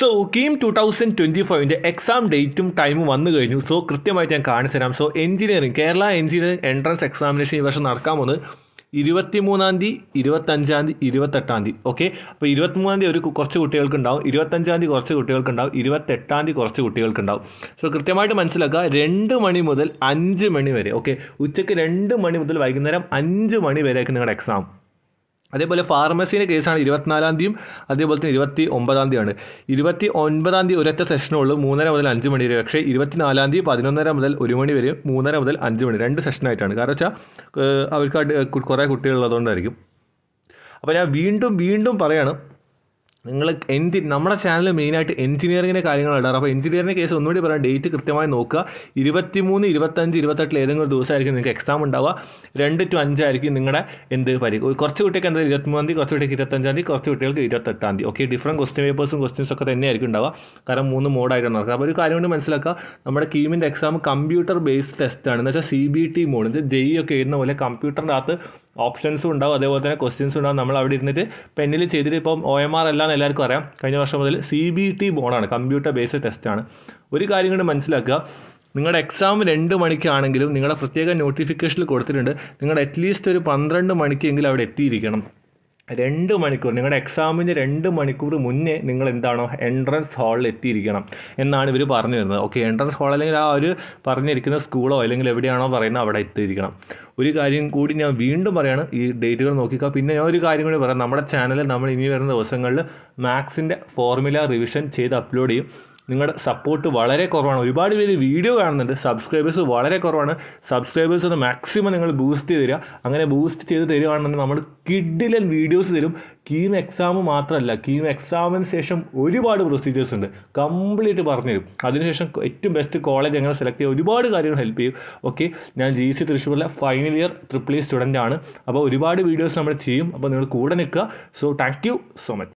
So KEAM 2025 exam ഡേറ്റും ടൈമും വന്നു കഴിഞ്ഞു. സോ കൃത്യമായിട്ട് ഞാൻ കാണിച്ചു തരാം. So Kerala engineering entrance examination ഈ വർഷം നടക്കാൻ പോകുന്നത് 23-ാം തീയതി, 25-ാം തീയതി, 28-ാം തീയതി. ഓക്കെ, അപ്പോൾ 23-ാം തീയതി കുറച്ച് കുട്ടികൾക്കുണ്ടാവും, 25-ാം തീയതി കുറച്ച് കുട്ടികൾക്കുണ്ടാവും, 28-ാം തീയതി കുറച്ച് കുട്ടികൾക്കുണ്ടാവും. സോ കൃത്യമായിട്ട് മനസ്സിലാക്കുക, 2 മണി മുതൽ 5 മണി വരെ. ഓക്കെ, ഉച്ചയ്ക്ക് 2 മണി മുതൽ വൈകുന്നേരം 5 മണി വരെയൊക്കെ നിങ്ങളുടെ എക്സാം. അതേപോലെ ഫാർമസീൻ്റെ കേസാണ് 24-ാം തീയതിയും അതേപോലെ തന്നെ 29-ാം തീയതിയാണ്. 29-ാം തീയതി ഒരൊറ്റ സെഷനുള്ളൂ, 3:30 മുതൽ 5 മണി വരെ. പക്ഷേ 24-ാം തീയതി 11:30 മുതൽ 1 മണി വരെ, 3:30 മുതൽ 5 മണി, 2 സെഷനായിട്ടാണ്. കാരണം വെച്ചാൽ അവർക്ക് കുറേ കുട്ടികളുള്ളതുകൊണ്ടായിരിക്കും. അപ്പോൾ ഞാൻ വീണ്ടും പറയാണ്, നിങ്ങൾ നമ്മുടെ ചാനൽ മെയിനായിട്ട് എഞ്ചിനീയറിങ്ങിൻ്റെ കാര്യങ്ങൾ ഇടാറ്. അപ്പോൾ എഞ്ചിനീയറിംഗ് കേസ് ഒന്നുകൂടി പറയാം, ഡേറ്റ് കൃത്യമായി നോക്കുക. 23, 25, 28 ഏതെങ്കിലും ഒരു ദിവസമായിരിക്കും നിങ്ങൾക്ക് എക്സാം ഉണ്ടാവുക. 2 to 5 ആയിരിക്കും നിങ്ങളുടെ കുറച്ച് കുട്ടികൾക്ക് എന്താ 23-ാം തീയതി, കുറച്ച് കുട്ടികൾക്ക് 25-ാം തീയതി, കുറച്ച് കുട്ടികൾക്ക് 28-ാം തീയതി. ഓക്കെ, ഡിഫറൻറ്റ് ക്വസ്റ്റ്യൻസ് ഒക്കെ തന്നെയായിരിക്കും ഉണ്ടാവുക. കാരണം 3 മോഡായിട്ടാണ് നടക്കുക. അപ്പോൾ ഒരു കാര്യം കൊണ്ട് മനസ്സിലാക്കുക, നമ്മുടെ കീമിൻ്റെ എക്സാം കമ്പ്യൂട്ടർ ബേസ്ഡ് ടെസ്റ്റാണ്. എന്ന് വെച്ചാൽ CBT മോഡ്, JEE ഒക്കെ എഴുതുന്ന പോലെ കമ്പ്യൂട്ടറിൻ്റെ അകത്ത് ഓപ്ഷൻസും ഉണ്ടാവും, അതേപോലെ തന്നെ ക്വസ്റ്റ്യൻസും ഉണ്ടാവും. നമ്മൾ അവിടെ ഇരുന്നിട്ട് പെന്നിൽ ചെയ്തിട്ട്, ഇപ്പം OMR അല്ലാന്ന് എല്ലാവർക്കും അറിയാം, കഴിഞ്ഞ വർഷം മുതൽ CBT മോഡാണ്, കമ്പ്യൂട്ടർ ബേസ്ഡ് ടെസ്റ്റാണ്. ഒരു കാര്യം കൊണ്ട് മനസ്സിലാക്കുക, നിങ്ങളുടെ എക്സാം 2 മണിക്കാണെങ്കിലും നിങ്ങളുടെ പ്രത്യേക നോട്ടിഫിക്കേഷനിൽ കൊടുത്തിട്ടുണ്ട്, നിങ്ങളുടെ അറ്റ്ലീസ്റ്റ് ഒരു 12 മണിക്കെങ്കിലും അവിടെ എത്തിയിരിക്കണം. 2 മണിക്കൂർ, നിങ്ങളുടെ എക്സാമിന് 2 മണിക്കൂർ മുന്നേ നിങ്ങൾ എന്താണോ എൻട്രൻസ് ഹാളിൽ എത്തിയിരിക്കണം എന്നാണ് ഇവർ പറഞ്ഞു തരുന്നത്. ഓക്കെ, എൻട്രൻസ് ഹാൾ അല്ലെങ്കിൽ ആ ഒരു പറഞ്ഞിരിക്കുന്ന സ്കൂളോ അല്ലെങ്കിൽ എവിടെയാണോ പറയുന്നത് അവിടെ എത്തിയിരിക്കണം. ഒരു കാര്യം കൂടി ഞാൻ വീണ്ടും പറയുകയാണ്, ഈ ഡേറ്റുകൾ നോക്കിക്കുക. പിന്നെ ഞാൻ ഒരു കാര്യം കൂടി പറയാം, നമ്മുടെ ചാനലിൽ നമ്മൾ ഇനി വരുന്ന ദിവസങ്ങളിൽ മാത്സിൻ്റെ ഫോർമുല റിവിഷൻ ചെയ്ത് അപ്ലോഡ് ചെയ്യും. നിങ്ങളുടെ സപ്പോർട്ട് വളരെ കുറവാണ്, ഒരുപാട് പേര് വീഡിയോ കാണുന്നുണ്ട്, സബ്സ്ക്രൈബേഴ്സ് വളരെ കുറവാണ്. സബ്സ്ക്രൈബേഴ്സ് ഒന്ന് മാക്സിമം നിങ്ങൾ ബൂസ്റ്റ് ചെയ്ത് തരിക. അങ്ങനെ ബൂസ്റ്റ് ചെയ്ത് തരികയാണെന്നുണ്ടെങ്കിൽ നമ്മൾ കിഡിലൻ വീഡിയോസ് തരും. കീം എക്സാം മാത്രമല്ല, കീം എക്സാമിന് ശേഷം ഒരുപാട് പ്രൊസീജിയേഴ്സ് ഉണ്ട്, കംപ്ലീറ്റ് പറഞ്ഞുതരും. അതിനുശേഷം ഏറ്റവും ബെസ്റ്റ് കോളേജ് എങ്ങനെ സെലക്ട് ചെയ്യുക, ഒരുപാട് കാര്യങ്ങൾ ഹെൽപ്പ് ചെയ്യും. ഓക്കെ, ഞാൻ GC തൃശ്ശൂരിലെ ഫൈനൽ ഇയർ EEE സ്റ്റുഡൻ്റ് ആണ്. അപ്പോൾ ഒരുപാട് വീഡിയോസ് നമ്മൾ ചെയ്യും. അപ്പോൾ നിങ്ങൾ കൂടെ നിൽക്കുക. So thank you so much.